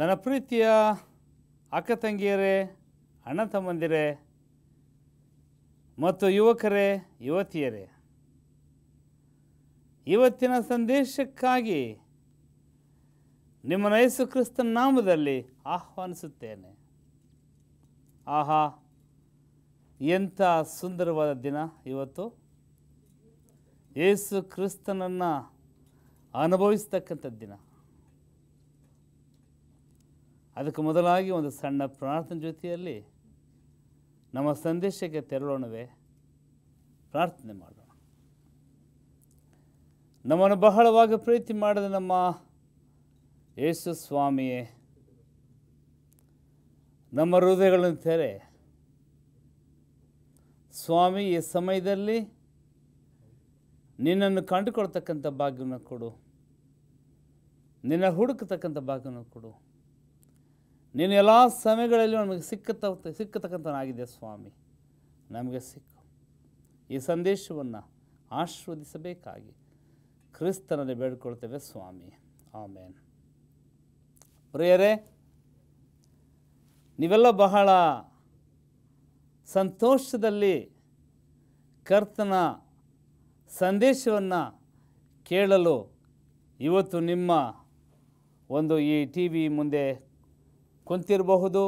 ನನ್ನ ಪ್ರೀತಿಯ ಅಕ್ಕ ತಂಗಿಯರೇ, ಅಣ್ಣ ತಮ್ಮಂದಿರೇ ಮತ್ತು ಯುವಕರೇ, ಯುವತಿಯರೇ, ಇವತ್ತಿನ ಸಂದೇಶಕ್ಕಾಗಿ ನಿಮ್ಮನ್ನು ಯೇಸು ಕ್ರಿಸ್ತನ ನಾಮದಲ್ಲಿ ಆಹ್ವಾನಿಸುತ್ತೇನೆ. ಆಹಾ, ಎಂಥ ಸುಂದರವಾದ ದಿನ ಇವತ್ತು. ಯೇಸು ಕ್ರಿಸ್ತನನ್ನು ಅನುಭವಿಸ್ತಕ್ಕಂಥ ದಿನ. ಅದಕ್ಕೆ ಮೊದಲಾಗಿ ಒಂದು ಸಣ್ಣ ಪ್ರಾರ್ಥನೆ ಜೊತೆಯಲ್ಲಿ ನಮ್ಮ ಸಂದೇಶಕ್ಕೆ ತೆರಳೋಣವೇ. ಪ್ರಾರ್ಥನೆ ಮಾಡೋಣ. ನಮ್ಮನ್ನು ಬಹಳವಾಗಿ ಪ್ರೀತಿ ಮಾಡಿದ ನಮ್ಮ ಯೇಸು ಸ್ವಾಮಿಯೇ, ನಮ್ಮ ಹೃದಯಗಳನ್ನು ತೆರೆ ಸ್ವಾಮಿ. ಈ ಸಮಯದಲ್ಲಿ ನಿನ್ನನ್ನು ಕಂಡುಕೊಳ್ತಕ್ಕಂಥ ಭಾಗ್ಯವನ್ನು ಕೊಡು, ನಿನ್ನ ಹುಡುಕತಕ್ಕಂಥ ಭಾಗ್ಯವನ್ನು ಕೊಡು. ನೀನು ಎಲ್ಲ ಸಮಯಗಳಲ್ಲಿ ನಮಗೆ ಸಿಕ್ಕತಕ್ಕಂಥನಾಗಿದೆ ಸ್ವಾಮಿ. ನಮಗೆ ಸಿಕ್ಕು ಈ ಸಂದೇಶವನ್ನು ಆಶೀರ್ವದಿಸಬೇಕಾಗಿ ಕ್ರಿಸ್ತನಲ್ಲಿ ಬೇಡಿಕೊಳ್ತೇವೆ ಸ್ವಾಮಿ. ಆಮೇನ್. ಪ್ರಿಯರೇ, ನೀವೆಲ್ಲ ಬಹಳ ಸಂತೋಷದಲ್ಲಿ ಕರ್ತನ ಸಂದೇಶವನ್ನು ಕೇಳಲು ಇವತ್ತು ನಿಮ್ಮ ಒಂದು ಈ ಟಿ ವಿ ಮುಂದೆ ಕುಂತಿರಬಹುದು,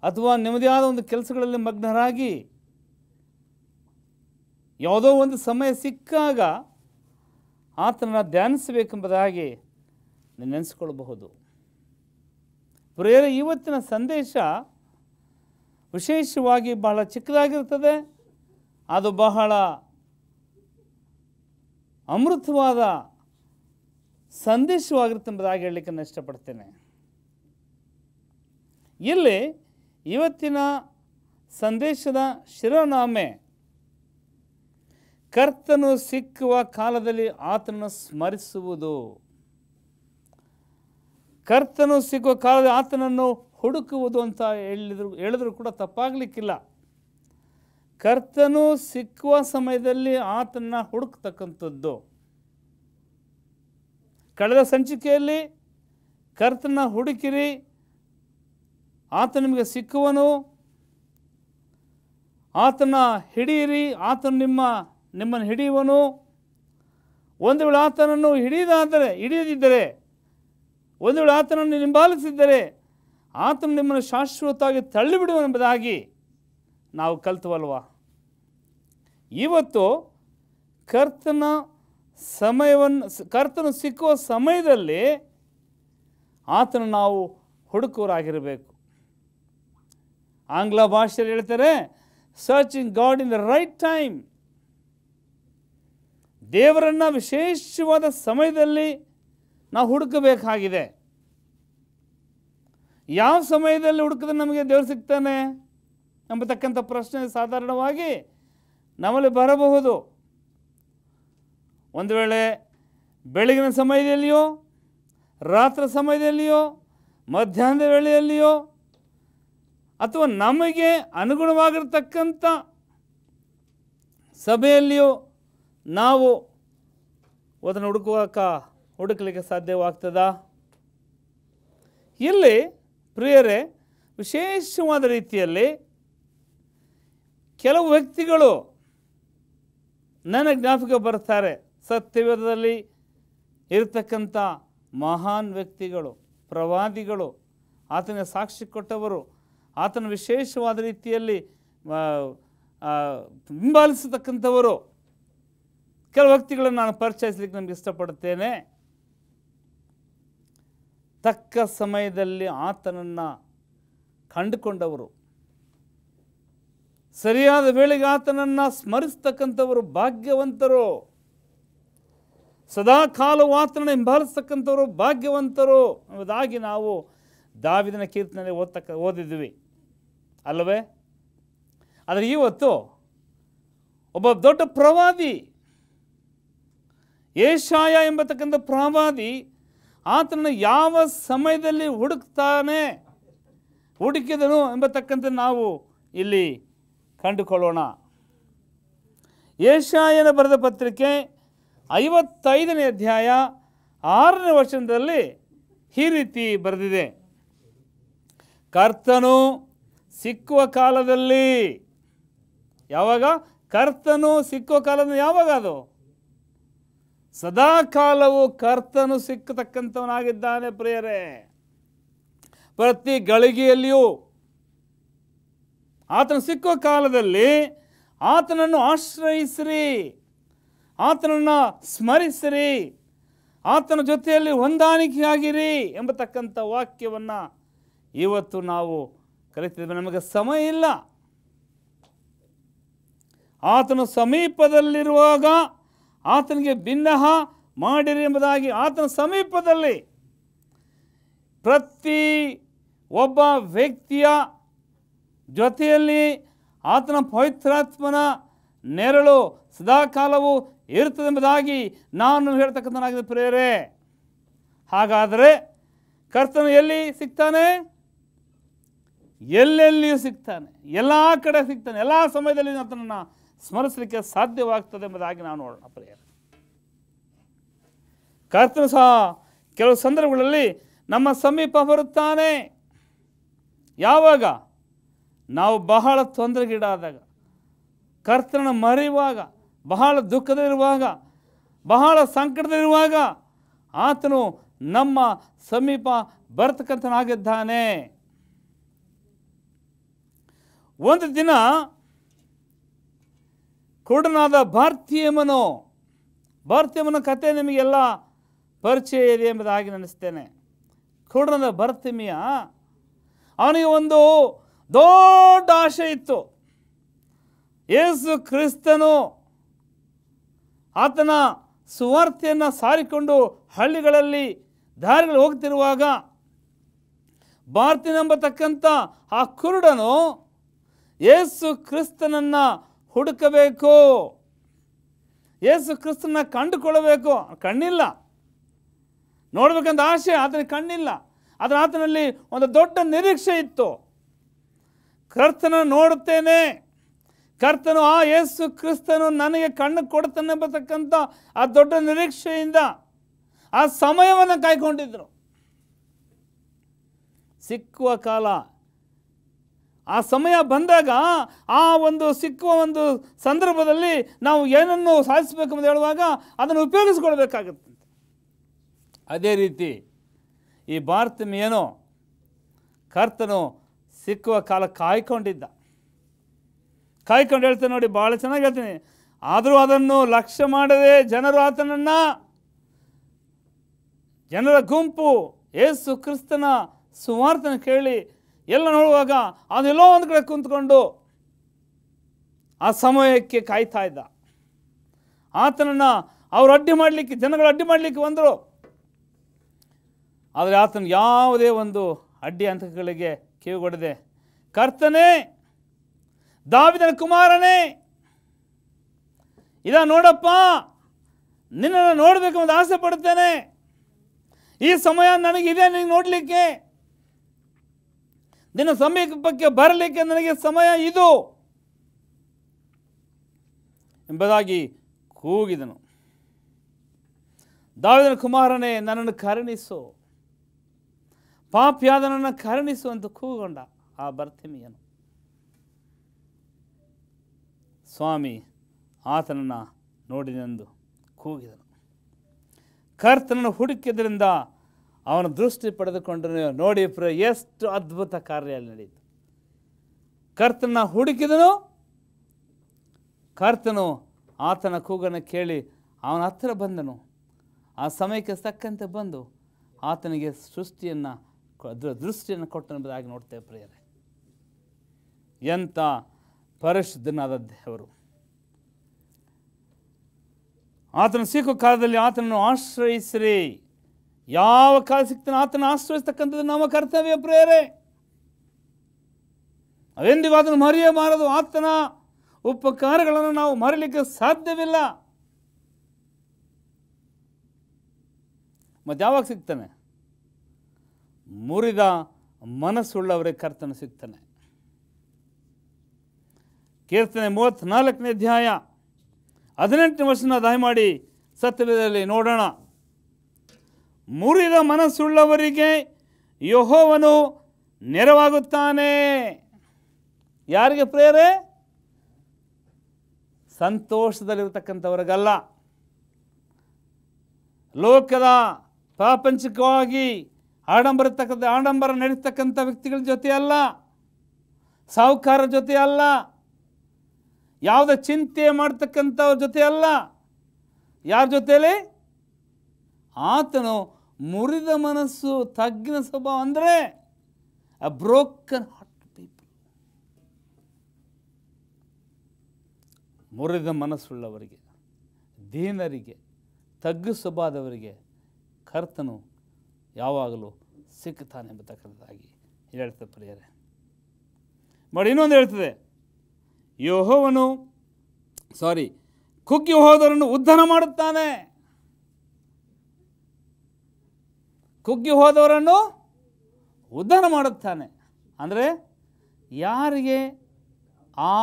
ಅಥವಾ ನಿಮ್ಮದೇ ಆದ ಒಂದು ಕೆಲಸಗಳಲ್ಲಿ ಮಗ್ನರಾಗಿ ಯಾವುದೋ ಒಂದು ಸಮಯ ಸಿಕ್ಕಾಗ ಆತನನ್ನು ಧ್ಯಾನಿಸಬೇಕೆಂಬುದಾಗಿ ನೆನೆಸ್ಕೊಳ್ಬಹುದು. ಪ್ರಿಯರೇ, ಇವತ್ತಿನ ಸಂದೇಶ ವಿಶೇಷವಾಗಿ ಬಹಳ ಚಿಕ್ಕದಾಗಿರ್ತದೆ. ಅದು ಬಹಳ ಅಮೃತವಾದ ಸಂದೇಶವಾಗಿರುತ್ತೆ ಎಂಬುದಾಗಿ ಹೇಳಲಿಕ್ಕೆ ನಾನು ಇಷ್ಟಪಡ್ತೇನೆ. ಇಲ್ಲಿ ಇವತ್ತಿನ ಸಂದೇಶದ ಶಿರೋನಾಮೆ ಕರ್ತನು ಸಿಕ್ಕುವ ಕಾಲದಲ್ಲಿ ಆತನನ್ನು ಸ್ಮರಿಸುವುದು. ಕರ್ತನು ಸಿಕ್ಕುವ ಕಾಲದಲ್ಲಿ ಆತನನ್ನು ಹುಡುಕುವುದು ಅಂತ ಹೇಳಿದ್ರು ಕೂಡ ತಪ್ಪಾಗಲಿಕ್ಕಿಲ್ಲ. ಕರ್ತನು ಸಿಕ್ಕುವ ಸಮಯದಲ್ಲಿ ಆತನನ್ನು ಹುಡುಕ್ತಕ್ಕಂಥದ್ದು. ಕಳೆದ ಸಂಚಿಕೆಯಲ್ಲಿ ಕರ್ತನ ಹುಡುಕಿರಿ, ಆತ ನಿಮಗೆ ಸಿಕ್ಕುವನು, ಆತನ ಹಿಡಿಯಿರಿ, ಆತನು ನಿಮ್ಮನ್ನು ಹಿಡಿಯುವನು. ಒಂದು ವೇಳೆ ಆತನನ್ನು ಹಿಡಿಯದಿದ್ದರೆ, ಒಂದು ವೇಳೆ ಆತನನ್ನು ಹಿಂಬಾಲಿಸಿದ್ದರೆ ಆತನು ನಿಮ್ಮನ್ನು ಶಾಶ್ವತವಾಗಿ ತಳ್ಳಿಬಿಡುವನೆಂಬುದಾಗಿ ನಾವು ಕಲ್ತವಲ್ವ. ಇವತ್ತು ಕರ್ತನು ಸಿಕ್ಕುವ ಸಮಯದಲ್ಲಿ ಆತನು ನಾವು ಹುಡುಕುವರಾಗಿರಬೇಕು. ಆಂಗ್ಲ ಭಾಷೆಯಲ್ಲಿ ಹೇಳ್ತಾರೆ, searching god in the right time. ದೇವರನ್ನು ವಿಶೇಷವಾದ ಸಮಯದಲ್ಲಿ ನಾವು ಹುಡುಕಬೇಕಾಗಿದೆ. ಯಾವ ಸಮಯದಲ್ಲಿ ಹುಡುಕಿದ್ರೆ ನಮಗೆ ದೇವರು ಸಿಗ್ತಾನೆ ಎಂಬತಕ್ಕಂಥ ಪ್ರಶ್ನೆ ಸಾಧಾರಣವಾಗಿ ನಮ್ಮಲ್ಲಿ ಬರಬಹುದು. ಒಂದು ವೇಳೆ ಬೆಳಗಿನ ಸಮಯದಲ್ಲಿಯೋ, ರಾತ್ರಿ ಸಮಯದಲ್ಲಿಯೋ, ಮಧ್ಯಾಹ್ನದ ವೇಳೆಯಲ್ಲಿಯೋ, ಅಥವಾ ನಮಗೆ ಅನುಗುಣವಾಗಿರ್ತಕ್ಕಂಥ ಸಭೆಯಲ್ಲಿಯೋ ನಾವು ಅದನ್ನು ಹುಡುಕಲಿಕ್ಕೆ ಸಾಧ್ಯವಾಗ್ತದಾ? ಇಲ್ಲಿ ಪ್ರಿಯರೇ, ವಿಶೇಷವಾದ ರೀತಿಯಲ್ಲಿ ಕೆಲವು ವ್ಯಕ್ತಿಗಳು ನನ್ನ ಜ್ಞಾಪಕ ಬರ್ತಾರೆ. ಸತ್ಯವೇದದಲ್ಲಿ ಇರತಕ್ಕಂಥ ಮಹಾನ್ ವ್ಯಕ್ತಿಗಳು, ಪ್ರವಾದಿಗಳು, ಆತನ ಸಾಕ್ಷಿ ಕೊಟ್ಟವರು, ಆತನ ವಿಶೇಷವಾದ ರೀತಿಯಲ್ಲಿ ಹಿಂಬಾಲಿಸತಕ್ಕಂಥವರು. ಕೆಲವು ವ್ಯಕ್ತಿಗಳನ್ನು ನಾನು ಪರಿಚಯಿಸಲಿಕ್ಕೆ ನಮಗೆ ಇಷ್ಟಪಡುತ್ತೇನೆ. ತಕ್ಕ ಸಮಯದಲ್ಲಿ ಆತನನ್ನು ಕಂಡುಕೊಂಡವರು, ಸರಿಯಾದ ವೇಳೆಗೆ ಆತನನ್ನು ಸ್ಮರಿಸ್ತಕ್ಕಂಥವರು ಭಾಗ್ಯವಂತರು. ಸದಾ ಕಾಲವು ಆತನನ್ನು ಹಿಂಬಾಲಿಸ್ತಕ್ಕಂಥವರು ಭಾಗ್ಯವಂತರು ಎಂಬುದಾಗಿ ನಾವು ದಾವೀದನ ಕೀರ್ತನೆಯಲ್ಲಿ ಓದಿದ್ವಿ ಅಲ್ಲವೇ? ಆದರೆ ಇವತ್ತು ಒಬ್ಬ ದೊಡ್ಡ ಪ್ರವಾದಿ ಯೆಶಾಯ ಎಂಬತಕ್ಕಂಥ ಪ್ರವಾದಿ ಆತನನ್ನು ಯಾವ ಸಮಯದಲ್ಲಿ ಹುಡುಕಿದನು ಎಂಬತಕ್ಕಂಥ ನಾವು ಇಲ್ಲಿ ಕಂಡುಕೊಳ್ಳೋಣ. ಯೆಶಾಯನ ಬರೆದ ಪತ್ರಿಕೆ 55ನೇ ಅಧ್ಯಾಯ 6ನೇ ವಚನದಲ್ಲಿ ಈ ರೀತಿ ಬರೆದಿದೆ, ಕರ್ತನು ಸಿಕ್ಕುವ ಕಾಲದಲ್ಲಿ. ಯಾವಾಗ ಕರ್ತನು ಸಿಕ್ಕುವ ಕಾಲದಲ್ಲಿ? ಯಾವಾಗ ಅದು? ಸದಾ ಕಾಲವು ಕರ್ತನು ಸಿಕ್ಕತಕ್ಕಂಥವನಾಗಿದ್ದಾನೆ ಪ್ರಿಯರೇ. ಪ್ರತಿ ಗಳಿಗೆಯಲ್ಲಿಯೂ ಆತನು ಸಿಕ್ಕುವ ಕಾಲದಲ್ಲಿ ಆತನನ್ನು ಆಶ್ರಯಿಸಿರಿ, ಆತನನ್ನು ಸ್ಮರಿಸಿರಿ, ಆತನ ಜೊತೆಯಲ್ಲಿ ಹೊಂದಾಣಿಕೆಯಾಗಿರಿ ಎಂಬತಕ್ಕಂಥ ವಾಕ್ಯವನ್ನು ಇವತ್ತು ನಾವು ಕಲಿತಿದ್ದೇವೆ. ನಮಗೆ ಸಮಯ ಇಲ್ಲ. ಆತನು ಸಮೀಪದಲ್ಲಿರುವಾಗ ಆತನಿಗೆ ಭಿನ್ನಹ ಮಾಡಿರಿ ಎಂಬುದಾಗಿ, ಆತನ ಸಮೀಪದಲ್ಲಿ ಪ್ರತಿ ಒಬ್ಬ ವ್ಯಕ್ತಿಯ ಜೊತೆಯಲ್ಲಿ ಆತನ ಪವಿತ್ರಾತ್ಮನ ನೆರಳು ಸದಾಕಾಲವೂ ಇರುತ್ತದೆ ಎಂಬುದಾಗಿ ನಾನು ಹೇಳ್ತಕ್ಕಂಥನಾಗಿದೆ ಪ್ರಿಯರೇ. ಹಾಗಾದರೆ ಕರ್ತನು ಎಲ್ಲಿ ಸಿಗ್ತಾನೆ? ಎಲ್ಲೆಲ್ಲಿಯೂ ಸಿಗ್ತಾನೆ, ಎಲ್ಲ ಕಡೆ ಸಿಗ್ತಾನೆ, ಎಲ್ಲ ಸಮಯದಲ್ಲಿ ಆತನನ್ನು ಸ್ಮರಿಸಲಿಕ್ಕೆ ಸಾಧ್ಯವಾಗ್ತದೆ ಎಂಬುದಾಗಿ ನಾವು ನೋಡೋಣ ಪ್ರಿಯರೇ. ಕರ್ತನು ಸಹ ಕೆಲವು ಸಂದರ್ಭಗಳಲ್ಲಿ ನಮ್ಮ ಸಮೀಪ ಬರುತ್ತಾನೆ. ಯಾವಾಗ? ನಾವು ಬಹಳ ತೊಂದರೆಗೀಡಾದಾಗ, ಕರ್ತನನ್ನು ಮರೆಯುವಾಗ, ಬಹಳ ದುಃಖದಲ್ಲಿರುವಾಗ, ಬಹಳ ಸಂಕಟದಲ್ಲಿರುವಾಗ ಆತನು ನಮ್ಮ ಸಮೀಪ ಬರ್ತಕ್ಕಂಥನಾಗಿದ್ದಾನೆ. ಒಂದು ದಿನ ಕುರುಡನಾದ ಬಾರ್ತಿಮೇಯನ ಕಥೆ ನಿಮಗೆಲ್ಲ ಪರಿಚಯ ಇದೆ ಎಂಬುದಾಗಿ ನೆನೆಸ್ತೇನೆ. ಕುರುಡನಾದ ಬಾರ್ತಿಮೇಯ, ಅವನಿಗೆ ಒಂದು ದೊಡ್ಡ ಆಶೆ ಇತ್ತು. ಯೇಸು ಕ್ರಿಸ್ತನು ಆತನ ಸುವಾರ್ತೆಯನ್ನು ಸಾರಿಕೊಂಡು ಹಳ್ಳಿಗಳಲ್ಲಿ ದಾರಿಗಳು ಹೋಗ್ತಿರುವಾಗ ಬಾರ್ತಿಮೆಯನೆಂಬತಕ್ಕಂಥ ಆ ಕುರುಡನು ಯೇಸು ಕ್ರಿಸ್ತನನ್ನು ಹುಡುಕಬೇಕು, ಯೇಸು ಕ್ರಿಸ್ತನ ಕಂಡುಕೊಳ್ಳಬೇಕು. ಕಣ್ಣಿಲ್ಲ, ನೋಡ್ಬೇಕಂತ ಆಸೆ, ಆತನಿಗೆ ಕಣ್ಣಿಲ್ಲ. ಆದರೆ ಆತನಲ್ಲಿ ಒಂದು ದೊಡ್ಡ ನಿರೀಕ್ಷೆ ಇತ್ತು. ಕರ್ತನನ್ನು ನೋಡುತ್ತೇನೆ, ಕರ್ತನು ಆ ಯೇಸು ಕ್ರಿಸ್ತನು ನನಗೆ ಕಣ್ಣು ಕೊಡ್ತಾನೆ ಎಂಬತಕ್ಕಂಥ ಆ ದೊಡ್ಡ ನಿರೀಕ್ಷೆಯಿಂದ ಆ ಸಮಯವನ್ನು ಕಾಯ್ಕೊಂಡಿದ್ರು. ಸಿಕ್ಕುವ ಕಾಲ, ಆ ಸಮಯ ಬಂದಾಗ, ಆ ಒಂದು ಸಿಕ್ಕುವ ಒಂದು ಸಂದರ್ಭದಲ್ಲಿ ನಾವು ಏನನ್ನು ಸಾಧಿಸಬೇಕು ಅಂತ ಹೇಳುವಾಗ ಅದನ್ನು ಉಪಯೋಗಿಸ್ಕೊಳ್ಬೇಕಾಗುತ್ತೆ. ಅದೇ ರೀತಿ ಈ ಬಾರ್ತಿಮೇಯನು ಕರ್ತನು ಸಿಕ್ಕುವ ಕಾಲ ಕಾಯ್ಕೊಂಡಿದ್ದ. ಕಾಯ್ಕೊಂಡು ಹೇಳ್ತೇನೆ ನೋಡಿ, ಭಾಳ ಚೆನ್ನಾಗಿ ಹೇಳ್ತೀನಿ. ಆದರೂ ಅದನ್ನು ಲಕ್ಷ್ಯ ಮಾಡದೆ ಜನರ ಗುಂಪು ಯೇಸು ಕ್ರಿಸ್ತನ ಸುವಾರ್ತೆಯನ್ನು ಕೇಳಿ ಎಲ್ಲ ನೋಡುವಾಗ ಅದೆಲ್ಲೋ ಒಂದು ಕಡೆ ಕುಂತ್ಕೊಂಡು ಆ ಸಮಯಕ್ಕೆ ಕಾಯ್ತಾ ಇದ್ದ. ಆತನನ್ನು ಅವರು ಜನಗಳು ಅಡ್ಡಿ ಮಾಡಲಿಕ್ಕೆ ಬಂದರು. ಆದರೆ ಆತನ ಯಾವುದೇ ಒಂದು ಅಡ್ಡಿ ಅಂತಗಳಿಗೆ ಕಿವಿಗೊಡದೆ, ಕರ್ತನೇ, ದಾವೀದನ ಕುಮಾರನೇ, ನೋಡಪ್ಪ, ನಿನ್ನನ್ನು ನೋಡಬೇಕೆಂಬುದು ಆಸೆ ಪಡುತ್ತೇನೆ. ಈ ಸಮಯ ನನಗಿದೆ ನಿನಗೆ ನೋಡಲಿಕ್ಕೆ, ನಿನ್ನ ಸಮೀಪಕ್ಕೆ ಬರಲಿಕ್ಕೆ ನನಗೆ ಸಮಯ ಇದು ಎಂಬುದಾಗಿ ಕೂಗಿದನು. ದಾವೀದನ ಕುಮಾರನೇ, ನನ್ನನ್ನು ಕರುಣಿಸು, ಪಾಪಿಯಾದನನ್ನು ಕರುಣಿಸು ಅಂತ ಕೂಗೊಂಡ ಆ ಬಾರ್ತಿಮೇಯನು. ಸ್ವಾಮಿ ಆತನನ್ನು ನೋಡಿದೆಂದು ಕೂಗಿದನು. ಕರ್ತನನ್ನು ಹುಡುಕಿದ್ರಿಂದ ಅವನ ದೃಷ್ಟಿ ಪಡೆದುಕೊಂಡನು. ನೋಡಿ ಎಷ್ಟು ಅದ್ಭುತ ಕಾರ್ಯ ನಡೆಯಿತು. ಕರ್ತನ ಹುಡುಕಿದನು, ಕರ್ತನು ಆತನ ಕೂಗನ್ನು ಕೇಳಿ ಅವನ ಹತ್ತಿರ ಬಂದನು. ಆ ಸಮಯಕ್ಕೆ ತಕ್ಕಂತೆ ಬಂದು ಆತನಿಗೆ ದೃಷ್ಟಿಯನ್ನು ಕೊಟ್ಟನೆಂಬುದಾಗಿ ನೋಡ್ತೇವೆ ಪ್ರಿಯರೇ. ಎಂಥ ಪರಿಶುದ್ಧನಾದ ದೇವರು. ಆತನ ಸಿಕ್ಕುವ ಕಾಲದಲ್ಲಿ ಆತನನ್ನು ಆಶ್ರಯಿಸಿರಿ. ಯಾವ ಕಾಲ ಸಿಗ್ತಾನೆ ಆತನ ಆಶ್ರಯಿಸ್ತಕ್ಕಂಥದ್ದು ನಮ್ಮ ಕರ್ತವ್ಯ ಪ್ರಿಯರೇ. ಅವೆಂದಿಗೂ ಆತನು ಮರೆಯಬಾರದು. ಆತನ ಉಪಕಾರಗಳನ್ನು ನಾವು ಮರೆಯಲಿಕ್ಕೆ ಸಾಧ್ಯವಿಲ್ಲ. ಮತ್ತು ಯಾವಾಗ ಸಿಗ್ತಾನೆ? ಮುರಿದ ಮನಸ್ಸುಳ್ಳವರಿಗೆ ಕರ್ತನು ಸಿಗ್ತಾನೆ. ಕೀರ್ತನೆ 34ನೇ ಅಧ್ಯಾಯ 18ನೇ ವಚನ ದಯಮಾಡಿ ಸತ್ಯವೇದದಲ್ಲಿ ನೋಡೋಣ. ಮುರಿದ ಮನಸ್ಸುಳ್ಳವರಿಗೆ ಯೆಹೋವನು ನೆರವಾಗುತ್ತಾನೆ. ಯಾರಿಗೆ ಪ್ರೇರೆ? ಸಂತೋಷದಲ್ಲಿರತಕ್ಕಂಥವ್ರಿಗಲ್ಲ, ಲೋಕದ ಪ್ರಾಪಂಚಿಕವಾಗಿ ಆಡಂಬರ ನಡೀತಕ್ಕಂಥ ವ್ಯಕ್ತಿಗಳ ಜೊತೆ ಅಲ್ಲ, ಸಾಹುಕಾರ ಜೊತೆ ಅಲ್ಲ, ಯಾವುದೇ ಚಿಂತೆ ಮಾಡ್ತಕ್ಕಂಥವ್ರ ಜೊತೆ ಅಲ್ಲ. ಯಾರ ಜೊತೆಯಲ್ಲಿ? ಆತನು ಮುರಿದ ಮನಸ್ಸು, ತಗ್ಗಿನ ಸ್ವಭಾವ, ಅಂದರೆ ಅ ಬ್ರೋಕನ್ ಹಾರ್ಟ್ ಪೀಪಲ್. ಮುರಿದ ಮನಸ್ಸುಳ್ಳವರಿಗೆ, ದೀನರಿಗೆ, ತಗ್ಗು ಸ್ವಭಾವದವರಿಗೆ ಕರ್ತನು ಯಾವಾಗಲೂ ಸಿಕ್ಕುತ್ತಾನೆ ಎಂಬತಕ್ಕಂಥದ್ದಾಗಿ ಹೇಳ್ತದೆ ಪ್ರಿಯರೇ. ಬಟ್ ಇನ್ನೊಂದು ಹೇಳ್ತದೆ, ಯೆಹೋವನು ಕುಗ್ಗಿ ಹೋದವರನ್ನು ಉದ್ಧಾರ ಮಾಡುತ್ತಾನೆ. ಕುಗ್ಗಿ ಹೋದವರನ್ನು ಉದ್ಧಾರ ಮಾಡುತ್ತಾನೆ ಅಂದರೆ ಯಾರಿಗೆ ಆ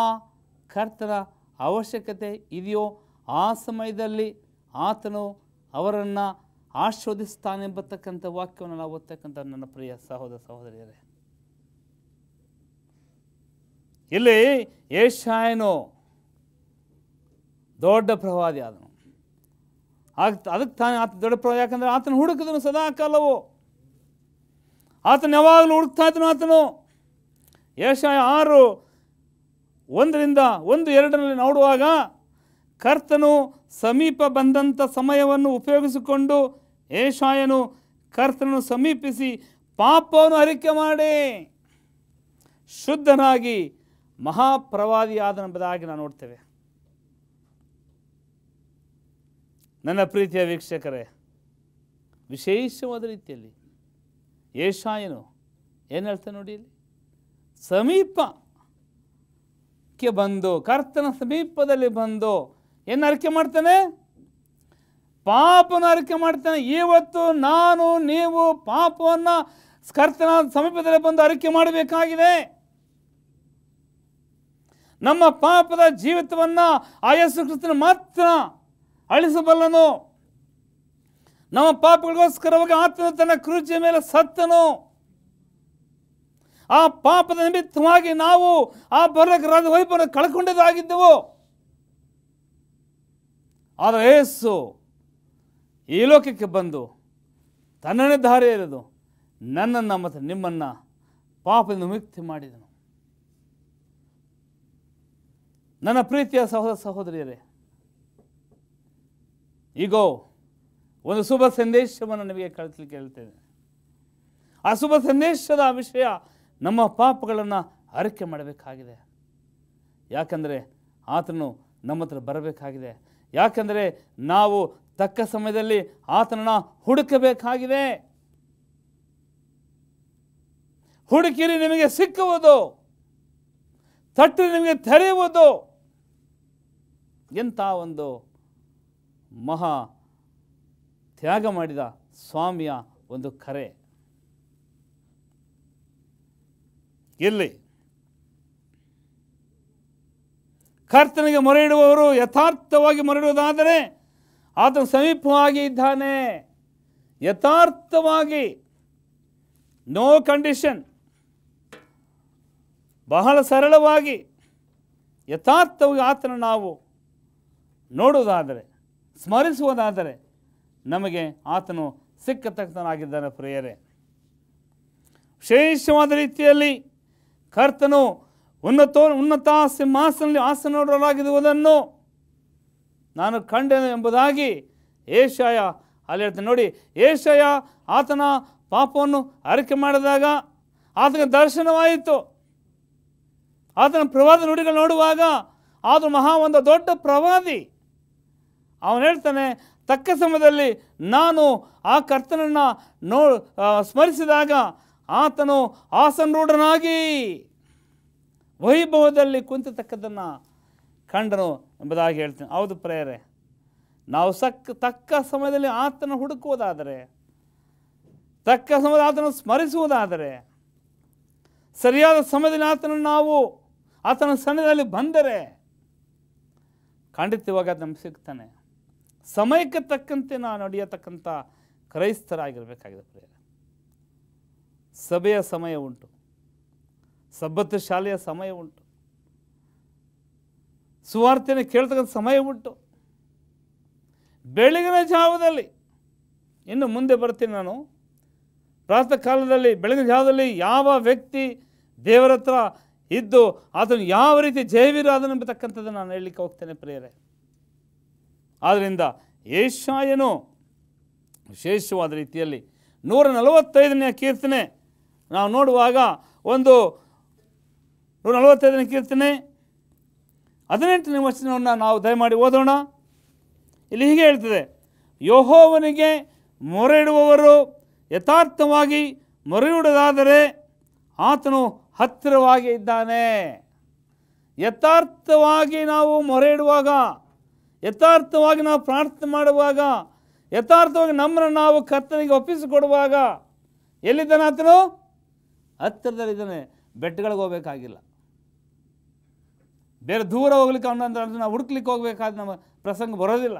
ಕರ್ತನ ಅವಶ್ಯಕತೆ ಇದೆಯೋ ಆ ಸಮಯದಲ್ಲಿ ಆತನು ಅವರನ್ನು ಆಶೀರ್ವದಿಸ್ತಾನೆ ಎಂಬತಕ್ಕಂಥ ವಾಕ್ಯವನ್ನು ನಾವು ಓದ್ತಕ್ಕಂಥ ನನ್ನ ಪ್ರಿಯ ಸಹೋದರ ಸಹೋದರಿಯರೇ. ಇಲ್ಲಿ ಯೆಶಾಯನು ದೊಡ್ಡ ಪ್ರವಾದಿ ಆದನು. ಅದಕ್ಕೆ ತಾನೇ ಆತ ದೊಡ್ಡ ಪ್ರವಾದಿ, ಯಾಕಂದರೆ ಆತನು ಹುಡುಕಿದನು ಸದಾ ಕಾಲವು, ಆತನು ಯಾವಾಗಲೂ ಹುಡುಕ್ತಾ ಇದ್ದನು. ಆತನು ಯೆಶಾಯ 6:1-2 ನೋಡುವಾಗ, ಕರ್ತನು ಸಮೀಪ ಬಂದಂಥ ಸಮಯವನ್ನು ಉಪಯೋಗಿಸಿಕೊಂಡು ಯೆಶಾಯನು ಕರ್ತನನ್ನು ಸಮೀಪಿಸಿ ಪಾಪವನ್ನು ಅರಿಕೆ ಮಾಡಿ ಶುದ್ಧನಾಗಿ ಮಹಾಪ್ರವಾದಿಯಾದನೆಂಬುದಾಗಿ ನಾವು ನೋಡ್ತೇವೆ. ನನ್ನ ಪ್ರೀತಿಯ ವೀಕ್ಷಕರೇ, ವಿಶೇಷವಾದ ರೀತಿಯಲ್ಲಿ ಯೆಶಾಯನು ಏನು ಹೇಳ್ತಾನೆ ನೋಡಿ, ಇಲ್ಲಿ ಸಮೀಪಕ್ಕೆ ಬಂದು, ಕರ್ತನ ಸಮೀಪದಲ್ಲಿ ಬಂದು ಏನು ಅರಿಕೆ ಮಾಡ್ತಾನೆ? ಪಾಪನ ಅರಿಕೆ ಮಾಡ್ತಾನೆ. ಇವತ್ತು ನಾನು ನೀವು ಪಾಪವನ್ನು ಕರ್ತನ ಸಮೀಪದಲ್ಲಿ ಬಂದು ಅರಿಕೆ ಮಾಡಬೇಕಾಗಿದೆ. ನಮ್ಮ ಪಾಪದ ಜೀವಿತವನ್ನು ಆ ಯೇಸು ಕ್ರಿಸ್ತನು ಮಾತ್ರ ಅಳಿಸಬಲ್ಲನು. ನಮ್ಮ ಪಾಪಗಳಿಗೋಸ್ಕರವಾಗಿ ಆತನು ತನ್ನ ಕ್ರೂಚಿಯ ಮೇಲೆ ಸತ್ತನು. ಆ ಪಾಪದ ನಿಮಿತ್ತವಾಗಿ ನಾವು ಆ ಬರಲಕರಾದ ವೈಭವವನ್ನು ಕಳ್ಕೊಂಡದಾಗಿದ್ದೆವು. ಆದರೆ ಯೇಸು ಈ ಲೋಕಕ್ಕೆ ಬಂದು ತನ್ನನ್ನೇ ದಾರಿ ಎರೆದು ನನ್ನನ್ನು ಮತ್ತು ನಿಮ್ಮನ್ನು ಪಾಪದಿಂದ ಮುಕ್ತಿ ಮಾಡಿದನು. ನನ್ನ ಪ್ರೀತಿಯ ಸಹೋದರ ಸಹೋದರಿಯರೇ, ಈಗೋ ಒಂದು ಶುಭ ಸಂದೇಶವನ್ನು ನಿಮಗೆ ಕಳಿಸಲಿಕ್ಕೆ ಹೇಳ್ತೇನೆ. ಆ ಶುಭ ಸಂದೇಶದ ವಿಷಯ ನಮ್ಮ ಪಾಪಗಳನ್ನು ಅರಿಕೆ ಮಾಡಬೇಕಾಗಿದೆ. ಯಾಕಂದರೆ ಆತನು ನಮ್ಮ ಹತ್ರ ಬರಬೇಕಾಗಿದೆ. ಯಾಕಂದರೆ ನಾವು ತಕ್ಕ ಸಮಯದಲ್ಲಿ ಆತನನ್ನು ಹುಡುಕಬೇಕಾಗಿದೆ. ಹುಡುಕಿರಿ ನಿಮಗೆ ಸಿಕ್ಕುವುದು, ತಟ್ಟಿರಿ ನಿಮಗೆ ತೆರೆಯುವುದು. ಎಂಥ ಒಂದು ಮಹಾ ತ್ಯಾಗ ಮಾಡಿದ ಸ್ವಾಮಿಯ ಒಂದು ಕರೆ. ಇಲ್ಲಿ ಕರ್ತನಿಗೆ ಮೊರೆ ಇಡುವವರು ಯಥಾರ್ಥವಾಗಿ ಮೊರೆ ಇಡುವುದಾದರೆ ಆತನು ಸಮೀಪವಾಗಿ ಇದ್ದಾನೆ. ಯಥಾರ್ಥವಾಗಿ, ನೋ ಕಂಡೀಷನ್, ಬಹಳ ಸರಳವಾಗಿ ಯಥಾರ್ಥವಾಗಿ ಆತನ ನಾವು ನೋಡುವುದಾದರೆ, ಸ್ಮರಿಸುವುದಾದರೆ ನಮಗೆ ಆತನು ಸಿಕ್ಕತಕ್ಕನಾಗಿದ್ದಾನೆ ಪ್ರಿಯರೇ. ವಿಶೇಷವಾದ ರೀತಿಯಲ್ಲಿ ಕರ್ತನು ಉನ್ನತ ಸಿಂಹಾಸನದಲ್ಲಿ ಆಸನರಾಗಿರುವುದನ್ನು ನಾನು ಕಂಡೆನು ಎಂಬುದಾಗಿ ಯೆಶಾಯ ಅಲ್ಲಿ ಹೇಳ್ತಾನೆ. ನೋಡಿ, ಯೆಶಾಯ ಆತನ ಪಾಪವನ್ನು ಅರಿಕೆ ಮಾಡಿದಾಗ ಆತನ ದರ್ಶನವಾಯಿತು. ಆತನ ಪ್ರವಾದ ನುಡಿಗಳು ನೋಡುವಾಗ ಆತನು ಒಂದು ದೊಡ್ಡ ಪ್ರವಾದಿ. ಅವನು ಹೇಳ್ತಾನೆ, ತಕ್ಕ ಸಮಯದಲ್ಲಿ ನಾನು ಆ ಕರ್ತನನ್ನು ಸ್ಮರಿಸಿದಾಗ ಆತನು ಆಸನರೂಢನಾಗಿ ವೈಭವದಲ್ಲಿ ಕುಂತತಕ್ಕದ್ದನ್ನು ಕಂಡನು ಎಂಬುದಾಗಿ ಹೇಳ್ತೇನೆ. ಹೌದು ಪ್ರೇಯರೇ, ನಾವು ತಕ್ಕ ಸಮಯದಲ್ಲಿ ಆತನ ಹುಡುಕುವುದಾದರೆ, ತಕ್ಕ ಸಮಯದಲ್ಲಿ ಆತನ ಸ್ಮರಿಸುವುದಾದರೆ, ಸರಿಯಾದ ಸಮಯದಲ್ಲಿ ಆತನ ಸನ್ನಿಧಿಯಲ್ಲಿ ಬಂದರೆ ಖಂಡಿತವಾಗಿ ಅದು ನಮ್ಗೆ ಸಿಗ್ತಾನೆ. ಸಮಯಕ್ಕೆ ತಕ್ಕಂತೆ ನಾವು ನಡೆಯತಕ್ಕಂಥ ಕ್ರೈಸ್ತರಾಗಿರಬೇಕಾಗಿದೆ ಪ್ರಿಯರೇ. ಸಭೆಯ ಸಮಯ ಉಂಟು, ಸಬ್ಬತ್ತು ಶಾಲೆಯ ಸಮಯ ಉಂಟು, ಸುವಾರ್ತೆಯನ್ನು ಕೇಳ್ತಕ್ಕಂಥ ಸಮಯ ಉಂಟು. ಬೆಳಗಿನ ಜಾವದಲ್ಲಿ, ಇನ್ನು ಮುಂದೆ ಬರ್ತೀನಿ ನಾನು, ಪ್ರಾತಃ ಕಾಲದಲ್ಲಿ ಬೆಳಗಿನ ಜಾವದಲ್ಲಿ ಯಾವ ವ್ಯಕ್ತಿ ದೇವರ ಹತ್ರ ಇದ್ದು ಅದನ್ನು ಯಾವ ರೀತಿ ಜಯವಿರಾದನು ಎಂಬತಕ್ಕಂಥದ್ದು ನಾನು ಹೇಳಲಿಕ್ಕೆ ಹೋಗ್ತೇನೆ ಪ್ರಿಯರೇ. ಆದ್ದರಿಂದ ಯೆಶಾಯನು ವಿಶೇಷವಾದ ರೀತಿಯಲ್ಲಿ 145ನೇ ಕೀರ್ತನೆ ನಾವು ನೋಡುವಾಗ, 145ನೇ ಕೀರ್ತನೆ 18ನೇ ವಚನವನ್ನು ನಾವು ದಯಮಾಡಿ ಓದೋಣ. ಇಲ್ಲಿ ಹೀಗೆ ಹೇಳ್ತದೆ, ಯೆಹೋವನಿಗೆ ಮೊರೆ ಇಡುವವರು ಯಥಾರ್ಥವಾಗಿ ಮೊರೆಯಿಡುವುದಾದರೆ ಆತನು ಹತ್ತಿರವಾಗಿ ಇದ್ದಾನೆ. ಯಥಾರ್ಥವಾಗಿ ನಾವು ಮೊರೆ ಇಡುವಾಗ, ಯಥಾರ್ಥವಾಗಿ ನಾವು ಪ್ರಾರ್ಥನೆ ಮಾಡುವಾಗ, ಯಥಾರ್ಥವಾಗಿ ನಮ್ಮನ್ನು ನಾವು ಕರ್ತನಿಗೆ ಒಪ್ಪಿಸಿಕೊಡುವಾಗ ಎಲ್ಲಿದ್ದಾನೆ ಆತನು? ಹತ್ತಿರದಲ್ಲಿದ್ದಾನೆ. ಬೆಟ್ಟಗಳಿಗೆ ಹೋಗಬೇಕಾಗಿಲ್ಲ, ಬೇರೆ ದೂರ ಹೋಗ್ಲಿಕ್ಕೆ ಅವನಂದ್ರೆ ನಾವು ಹುಡುಕ್ಲಿಕ್ಕೆ ಹೋಗ್ಬೇಕಾದ್ರೆ ನಮ್ಮ ಪ್ರಸಂಗ ಬರೋದಿಲ್ಲ.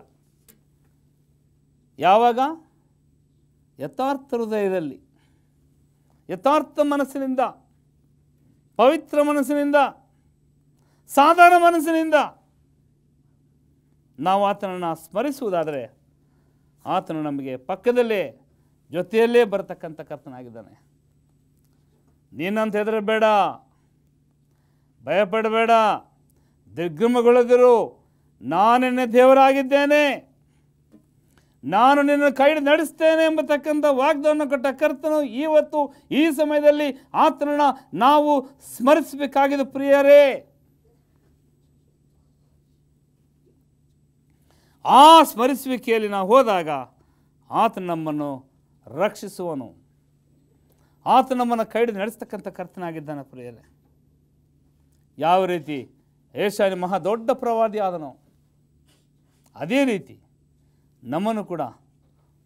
ಯಾವಾಗ? ಯಥಾರ್ಥ ಹೃದಯದಲ್ಲಿ, ಯಥಾರ್ಥ ಮನಸ್ಸಿನಿಂದ, ಪವಿತ್ರ ಮನಸ್ಸಿನಿಂದ, ಸಾಧಾರಣ ಮನಸ್ಸಿನಿಂದ ನಾವು ಆತನನ್ನು ಸ್ಮರಿಸುವುದಾದರೆ ಆತನು ನಮಗೆ ಪಕ್ಕದಲ್ಲೇ ಜೊತೆಯಲ್ಲೇ ಬರತಕ್ಕಂಥ ಕರ್ತನಾಗಿದ್ದಾನೆ. ನೀನಂತ ಹೆದರಬೇಡ, ಭಯಪಡಬೇಡ, ದಿಗ್ಭ್ರಮೆಗೊಳ್ಳದಿರು, ನಾನೆನ್ನೆ ದೇವರಾಗಿದ್ದೇನೆ, ನಾನು ನಿನ್ನ ಕೈ ನಡೆಸ್ತೇನೆ ಎಂಬತಕ್ಕಂಥ ವಾಗ್ದಾನ ಕೊಟ್ಟ ಕರ್ತನು ಇವತ್ತು ಈ ಸಮಯದಲ್ಲಿ ಆತನನ್ನು ನಾವು ಸ್ಮರಿಸಬೇಕಾಗಿದೆ ಪ್ರಿಯರೇ. ಆ ಸ್ಮರಿಸುವಿಕೆಯಲ್ಲಿ ನಾವು ಹೋದಾಗ ಆತನು ನಮ್ಮನ್ನು ರಕ್ಷಿಸುವನು, ಆತ ನಮ್ಮನ್ನು ಕೈ ನಡೆಸ್ತಕ್ಕಂಥ ಕರ್ತನಾಗಿದ್ದಾನೆ ಪ್ರಿಯರೇ. ಯಾವ ರೀತಿ ಯೆಶಾಯ ಮಹಾ ದೊಡ್ಡ ಪ್ರವಾದಿ ಆದನೋ ಅದೇ ರೀತಿ ನಮ್ಮನ್ನು ಕೂಡ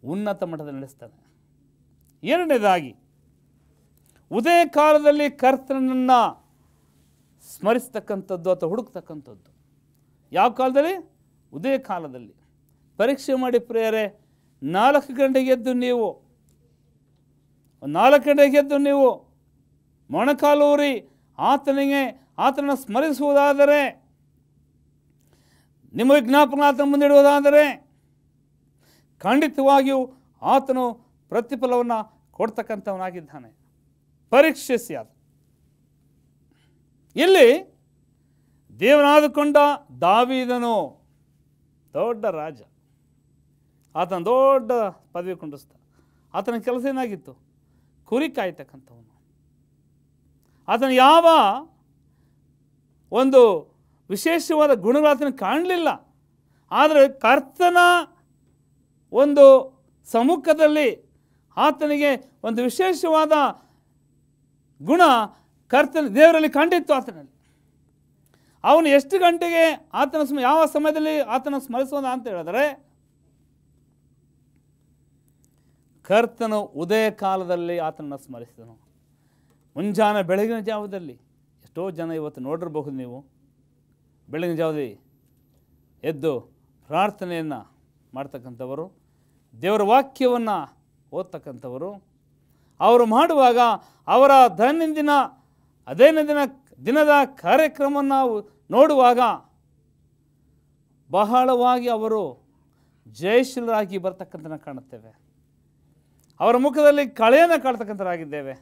ಉನ್ನತ ಮಟ್ಟದಲ್ಲಿ ನಡೆಸ್ತಾನೆ. ಎರಡನೇದಾಗಿ, ಉದಯ ಕಾಲದಲ್ಲಿ ಕರ್ತನನ್ನು ಸ್ಮರಿಸ್ತಕ್ಕಂಥದ್ದು ಅಥವಾ ಹುಡುಕ್ತಕ್ಕಂಥದ್ದು. ಯಾವ ಕಾಲದಲ್ಲಿ? ಉದಯ ಕಾಲದಲ್ಲಿ. ಪರೀಕ್ಷೆ ಮಾಡಿ ಪ್ರಿಯರೇ, 4 ಗಂಟೆಗೆ ಎದ್ದು ನೀವು 4 ಗಂಟೆಗೆ ಎದ್ದು ನೀವು ಮೊಣಕಾಲೂರಿ ಆತನನ್ನು ಸ್ಮರಿಸುವುದಾದರೆ, ನಿಮ್ಮ ವಿಜ್ಞಾಪನ ಆತನ ಮುಂದಿಡುವುದಾದರೆ ಖಂಡಿತವಾಗಿಯೂ ಆತನು ಪ್ರತಿಫಲವನ್ನು ಕೊಡ್ತಕ್ಕಂಥವನಾಗಿದ್ದಾನೆ. ಪರೀಕ್ಷಿಸಿ ಅದು. ಇಲ್ಲಿ ದೇವನಾದುಕೊಂಡ ದಾವೀದನು ದೊಡ್ಡ ರಾಜ, ಆತನ ದೊಡ್ಡ ಪದವಿ ಕೊಂಡಿಸ್ತ. ಆತನ ಕೆಲಸ ಏನಾಗಿತ್ತು? ಕುರಿ ಕಾಯ್ತಕ್ಕಂಥವನು. ಆತನ ಯಾವ ಒಂದು ವಿಶೇಷವಾದ ಗುಣಗಳು ಆತನ ಕಾಣಲಿಲ್ಲ. ಆದರೆ ಕರ್ತನ ಒಂದು ಸಮ್ಮುಖದಲ್ಲಿ ಆತನಿಗೆ ಒಂದು ವಿಶೇಷವಾದ ಗುಣ ಕರ್ತನ ದೇವರಲ್ಲಿ ಕಂಡಿತ್ತು ಆತನಲ್ಲಿ. ಅವನು ಎಷ್ಟು ಗಂಟೆಗೆ ಆತನ ಯಾವ ಸಮಯದಲ್ಲಿ ಆತನ ಸ್ಮರಿಸೋದ ಅಂತ ಹೇಳಿದರೆ, ಕರ್ತನು ಉದಯ ಕಾಲದಲ್ಲಿ ಆತನನ್ನು ಸ್ಮರಿಸಿದನು. ಮುಂಜಾನೆ ಬೆಳಗಿನ ಜಾವದಲ್ಲಿ ಎಷ್ಟೋ ಜನ ಇವತ್ತು ನೋಡಿರಬಹುದು ನೀವು, ಬೆಳಗಿನ ಜಾವದಲ್ಲಿ ಎದ್ದು ಪ್ರಾರ್ಥನೆಯನ್ನು ಮಾಡ್ತಕ್ಕಂಥವರು, ದೇವರ ವಾಕ್ಯವನ್ನು ಓದ್ತಕ್ಕಂಥವರು. ಅವರು ಮಾಡುವಾಗ ಅವರ ದೈನಂದಿನ ದಿನದ ಕಾರ್ಯಕ್ರಮವನ್ನು ನಾವು ನೋಡುವಾಗ ಬಹಳವಾಗಿ ಅವರು ಜಯಶೀಲರಾಗಿ ಬರ್ತಕ್ಕಂಥ ಕಾಣುತ್ತೇವೆ. ಅವರ ಮುಖದಲ್ಲಿ ಕಳೆಯನ್ನು ಕಾಡ್ತಕ್ಕಂಥರಾಗಿದ್ದೇವೆ.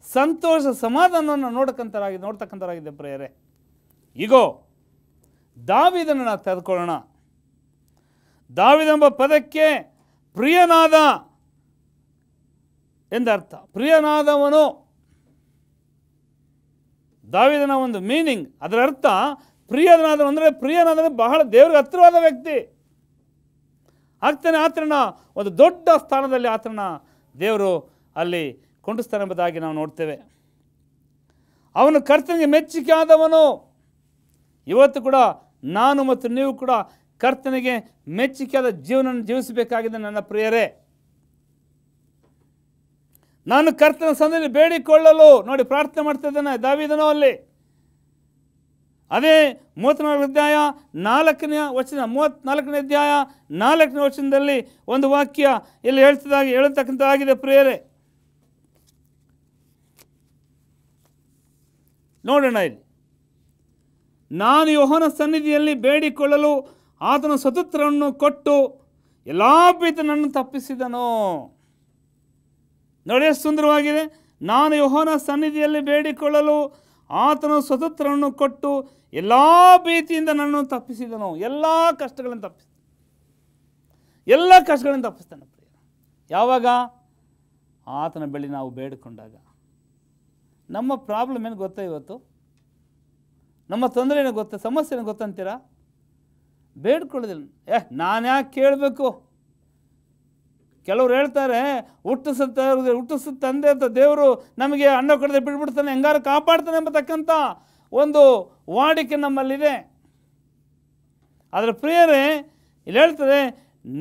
ಸಂತೋಷ ಸಮಾಧಾನವನ್ನು ನೋಡ್ತಕ್ಕಂಥರಾಗಿದ್ದೇವೆ ಪ್ರಿಯರೇ. ಈಗೋ ದಾವೀದನನ್ನು ನಾವು ತೆಗೆದುಕೊಳ್ಳೋಣ. ದಾವೀದೆಂಬ ಪದಕ್ಕೆ ಪ್ರಿಯನಾದ ಎಂದರ್ಥ. ಪ್ರಿಯನಾದವನು, ದಾವೀದನ ಒಂದು ಮೀನಿಂಗ್, ಅದರ ಅರ್ಥ ಪ್ರಿಯನಾದವನು ಅಂದರೆ ಪ್ರಿಯನಾದರೆ ಬಹಳ ದೇವರಿಗೆ ಹತ್ತಿರವಾದ ವ್ಯಕ್ತಿ ಆಗ್ತಾನೆ. ಆತನ ಒಂದು ದೊಡ್ಡ ಸ್ಥಾನದಲ್ಲಿ ಆತನ ದೇವರು ಅಲ್ಲಿ ಕೊಂಡಿಸ್ತಾನೆ ಎಂಬುದಾಗಿ ನಾವು ನೋಡ್ತೇವೆ. ಅವನು ಕರ್ತನಿಗೆ ಮೆಚ್ಚುಗೆ ಆದವನು. ಇವತ್ತು ಕೂಡ ನಾನು ಮತ್ತು ನೀವು ಕೂಡ ಕರ್ತನಿಗೆ ಮೆಚ್ಚುಗೆಯಾದ ಜೀವನವನ್ನು ಜೀವಿಸಬೇಕಾಗಿದೆ ನನ್ನ ಪ್ರಿಯರೇ. ನಾನು ಕರ್ತನ ಸನ್ನಿಧಿಯಲ್ಲಿ ಬೇಡಿಕೊಳ್ಳಲು ನೋಡಿ ಪ್ರಾರ್ಥನೆ ಮಾಡ್ತಾ ಇದ್ದಾನೆ ದಾವೀದನು. ಅಲ್ಲಿ ಅದೇ 34 ಅಧ್ಯಾಯ 4ನೇ ವಚನ, 34ನೇ ಅಧ್ಯಾಯ 4ನೇ ವಚನದಲ್ಲಿ ಒಂದು ವಾಕ್ಯ ಇಲ್ಲಿ ಹೇಳ್ತಕ್ಕಂಥದ್ದಾಗಿದೆ ಪ್ರಿಯರೇ. ನೋಡೋಣ ಇಲ್ಲಿ. ನಾನು ಯೆಹೋವನ ಸನ್ನಿಧಿಯಲ್ಲಿ ಬೇಡಿಕೊಳ್ಳಲು ಆತನ ಸ್ವತಂತ್ರವನ್ನು ಕೊಟ್ಟು ಎಲ್ಲ ಭೀತಿ ನನ್ನನ್ನು ತಪ್ಪಿಸಿದನು. ನೋಡಿ ಎಷ್ಟು ಸುಂದರವಾಗಿದೆ. ನಾನು ಯೆಹೋವನ ಸನ್ನಿಧಿಯಲ್ಲಿ ಬೇಡಿಕೊಳ್ಳಲು ಆತನ ಸ್ವತಂತ್ರವನ್ನು ಕೊಟ್ಟು ಎಲ್ಲ ಭೀತಿಯಿಂದ ನನ್ನನ್ನು ತಪ್ಪಿಸಿದನು. ಎಲ್ಲ ಕಷ್ಟಗಳನ್ನು ತಪ್ಪಿಸ್ತಾನೆ ಪ್ರಿಯ. ಯಾವಾಗ? ಆತನ ಬಳಿ ನಾವು ಬೇಡಿಕೊಂಡಾಗ. ನಮ್ಮ ಪ್ರಾಬ್ಲಮ್ ಏನು ಗೊತ್ತಾ? ಇವತ್ತು ನಮ್ಮ ತೊಂದರೆ ಏನೋ ಗೊತ್ತಾ? ಸಮಸ್ಯೆ ಏನೋ ಗೊತ್ತಂತೀರಾ? ಬೇಡ್ಕೊಳ್ಳೋದಿಲ್ಲ. ನಾನು ಯಾಕೆ ಕೇಳಬೇಕು? ಕೆಲವ್ರು ಹೇಳ್ತಾರೆ, ಹುಟ್ಟಿಸ ತಂದೆ ಅಂತ ದೇವರು ನಮಗೆ ಅನ್ನ ಕೊಡದೆ ಬಿಟ್ಬಿಡ್ತಾನೆ, ಹೆಂಗಾರು ಕಾಪಾಡ್ತಾನೆ ಎಂಬತಕ್ಕಂಥ ಒಂದು ವಾಡಿಕೆ ನಮ್ಮಲ್ಲಿದೆ. ಆದರೆ ಪ್ರಿಯರೇ, ಇಲ್ಲಿ ಹೇಳ್ತದೆ,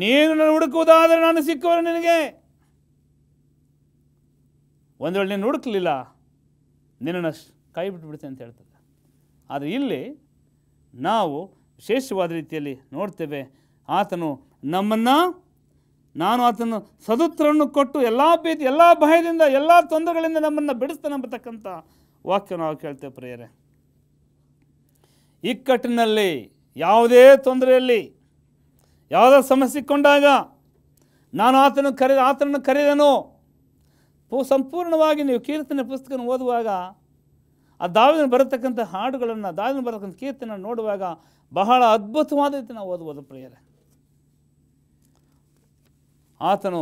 ನೀನು ನನ್ನ ಹುಡುಕುವುದಾದರೆ ನಾನು ಸಿಕ್ಕವರು ನಿನಗೆ. ಒಂದು ವೇಳೆ ನೀನು ಹುಡುಕಲಿಲ್ಲ, ನಿನ್ನನ್ನು ಕೈ ಬಿಟ್ಬಿಡ್ತೇನೆ ಅಂತ ಹೇಳ್ತದೆ. ಆದರೆ ಇಲ್ಲಿ ನಾವು ವಿಶೇಷವಾದ ರೀತಿಯಲ್ಲಿ ನೋಡ್ತೇವೆ, ಆತನು ನಮ್ಮನ್ನು, ನಾನು ಆತನು ಸದುತ್ರವನ್ನು ಕೊಟ್ಟು ಎಲ್ಲ ಭೀತಿ, ಎಲ್ಲ ಭಯದಿಂದ, ಎಲ್ಲ ತೊಂದರೆಗಳಿಂದ ನಮ್ಮನ್ನು ಬಿಡಿಸ್ತಾನೆ ಎಂಬತಕ್ಕಂಥ ವಾಕ್ಯ ನಾವು ಕೇಳ್ತೇವೆ ಪ್ರಿಯರೇ. ಇಕ್ಕಟ್ಟಿನಲ್ಲಿ, ಯಾವುದೇ ತೊಂದರೆಯಲ್ಲಿ, ಯಾವುದೋ ಸಮಸ್ಯೆ ಕೊಂಡಾಗ ನಾನು ಆತನನ್ನು ಕರೆದನು. ಸಂಪೂರ್ಣವಾಗಿ ನೀವು ಕೀರ್ತನೆ ಪುಸ್ತಕ ಓದುವಾಗ ಆ ದಾವೀದನ ಬರತಕ್ಕಂಥ ಹಾಡುಗಳನ್ನು, ದಾವೀದನ ಬರತಕ್ಕಂಥ ಕೀರ್ತನೆ ನೋಡುವಾಗ ಬಹಳ ಅದ್ಭುತವಾದ ರೀತಿ ನಾವು ಓದ್ಬೋದು ಪ್ರಿಯರೇ. ಆತನು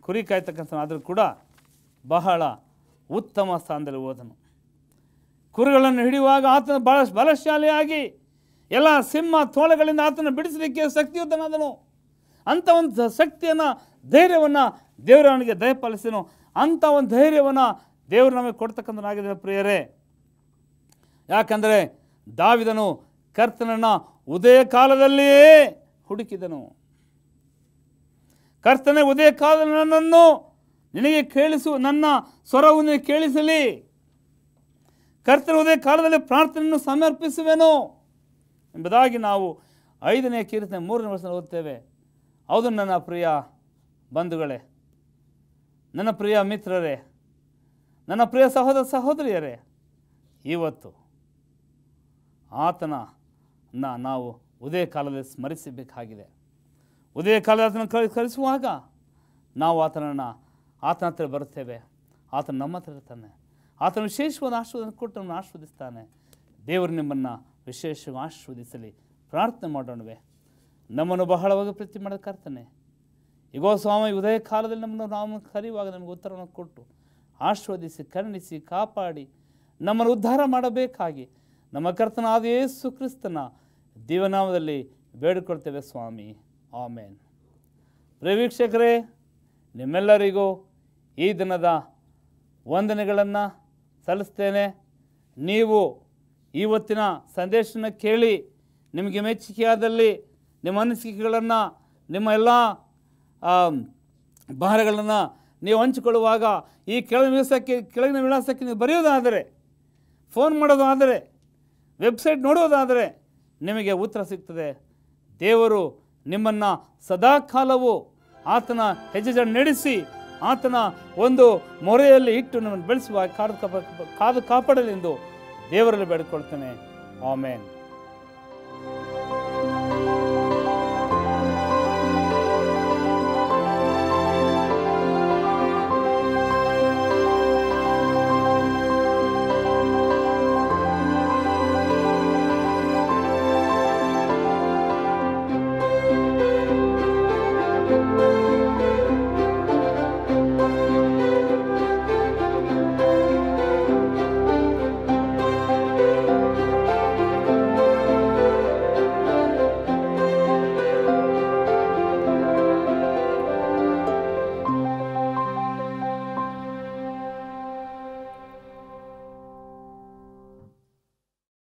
ಕುರಿ ಕಾಯ್ತಕ್ಕಂಥ ಆದರೂ ಕೂಡ ಬಹಳ ಉತ್ತಮ ಸ್ಥಾನದಲ್ಲಿ ಹೋದನು. ಕುರಿಗಳನ್ನು ಹಿಡಿಯುವಾಗ ಆತನು ಬಹಳ ಬಲಶಾಲಿಯಾಗಿ ಎಲ್ಲ ಸಿಂಹ ತೋಳಗಳಿಂದ ಆತನ ಬಿಡಿಸಲಿಕ್ಕೆ ಶಕ್ತಿಯುತನಾದನು. ಅಂಥ ಒಂದು ಶಕ್ತಿಯನ್ನು, ಧೈರ್ಯವನ್ನು ದೇವರು ಅವನಿಗೆ ದಯಪಾಲಿಸಿದನು. ಅಂಥ ಒಂದು ಧೈರ್ಯವನ್ನು ದೇವರು ನಮಗೆ ಕೊಡ್ತಕ್ಕಂಥನಾಗಿದೆ ಪ್ರಿಯರೇ. ಯಾಕಂದರೆ ದಾವೀದನು ಕರ್ತನನ್ನು ಉದಯ ಕಾಲದಲ್ಲಿಯೇ ಹುಡುಕಿದನು. ಕರ್ತನೇ, ಉದಯ ಕಾಲದಲ್ಲಿ ನನ್ನನ್ನು ನಿನಗೆ ನನ್ನ ಸ್ವರವನ್ನು ಕೇಳಿಸಲಿ. ಕರ್ತನ ಉದಯ ಕಾಲದಲ್ಲಿ ಪ್ರಾರ್ಥನೆಯನ್ನು ಸಮರ್ಪಿಸುವೆನು ಎಂಬುದಾಗಿ ನಾವು 5ನೇ ಕೀರ್ತನೆ 3ನೇ ವರ್ಷದಲ್ಲಿ ಓದ್ತೇವೆ. ಹೌದು ನನ್ನ ಪ್ರಿಯ ಬಂಧುಗಳೇ, ನನ್ನ ಪ್ರಿಯ ಮಿತ್ರರೇ, ನನ್ನ ಪ್ರಿಯ ಸಹೋದರ ಸಹೋದರಿಯರೇ, ಇವತ್ತು ಆತನನ್ನು ನಾವು ಉದಯ ಕಾಲದಲ್ಲಿ ಸ್ಮರಿಸಬೇಕಾಗಿದೆ. ಉದಯ ಕಾಲದಲ್ಲಿ ಆತನ ಕರೆಸುವಾಗ ನಾವು ಆತನ ಹತ್ರ ಬರುತ್ತೇವೆ. ಆತನ ನಮ್ಮ ಹತ್ರ ಇರ್ತಾನೆ. ಆತನ ವಿಶೇಷವಾದ ಆಶೀರ್ವಾದ ಕೊಟ್ಟು ನಮ್ಮನ್ನು ಆಶೀರ್ವದಿಸ್ತಾನೆ. ದೇವರು ನಿಮ್ಮನ್ನು ವಿಶೇಷವಾಗಿ ಆಶೀರ್ವದಿಸಲಿ. ಪ್ರಾರ್ಥನೆ ಮಾಡೋಣವೇ. ನಮ್ಮನ್ನು ಬಹಳವಾಗಿ ಪ್ರೀತಿ ಮಾಡೋದು ಕರ್ತನೆ. ಈಗೋ ಸ್ವಾಮಿ, ಉದಯ ಕಾಲದಲ್ಲಿ ನಾವು ಕರೆಯುವಾಗ ನಮಗೆ ಉತ್ತರವನ್ನು ಕೊಟ್ಟು ಆಶೀರ್ವದಿಸಿ, ಕರುಣಿಸಿ, ಕಾಪಾಡಿ ನಮ್ಮನ್ನು ಉದ್ಧಾರ ಮಾಡಬೇಕಾಗಿ ನಮ್ಮ ಕರ್ತನಾದ ಯೇಸು ಕ್ರಿಸ್ತನ ದಿವ್ಯನಾಮದಲ್ಲಿ ಬೇಡಿಕೊಳ್ತೇವೆ ಸ್ವಾಮಿ. ಆಮೇನ್. ಪ್ರಿಯ ವೀಕ್ಷಕರೇ, ನಿಮ್ಮೆಲ್ಲರಿಗೂ ಈ ದಿನದ ವಂದನೆಗಳನ್ನು ಸಲ್ಲಿಸ್ತೇನೆ. ನೀವು ಇವತ್ತಿನ ಸಂದೇಶನ ಕೇಳಿ ನಿಮಗೆ ಮೆಚ್ಚುಗೆಯಾದಲ್ಲಿ ನಿಮ್ಮ ಅನಿಸಿಕೆಗಳನ್ನು, ನಿಮ್ಮ ಎಲ್ಲ ಭಾರಗಳನ್ನು ನೀವು ಹಂಚಿಕೊಳ್ಳುವಾಗ ಈ ಕೆಳಗಿನ ವಿಳಾಸಕ್ಕೆ ನೀವು ಬರೆಯೋದಾದರೆ, ಫೋನ್ ಮಾಡೋದಾದರೆ, ವೆಬ್ಸೈಟ್ ನೋಡೋದಾದರೆ ನಿಮಗೆ ಉತ್ತರ ಸಿಗ್ತದೆ. ದೇವರು ನಿಮ್ಮನ್ನು ಸದಾಕಾಲವೂ ಆತನ ಹೆಜ್ಜೆ ನಡೆಸಿ ಆತನ ಒಂದು ಮೊರೆಯಲ್ಲಿ ಇಟ್ಟು ನಿಮ್ಮನ್ನು ಬೆಳೆಸುವ ಕಾದು ಕಾಪಾಡಲೆಂದು ದೇವರಲ್ಲಿ ಬೇಡಿಕೊಳ್ತೇನೆ. ಆಮೇನ್.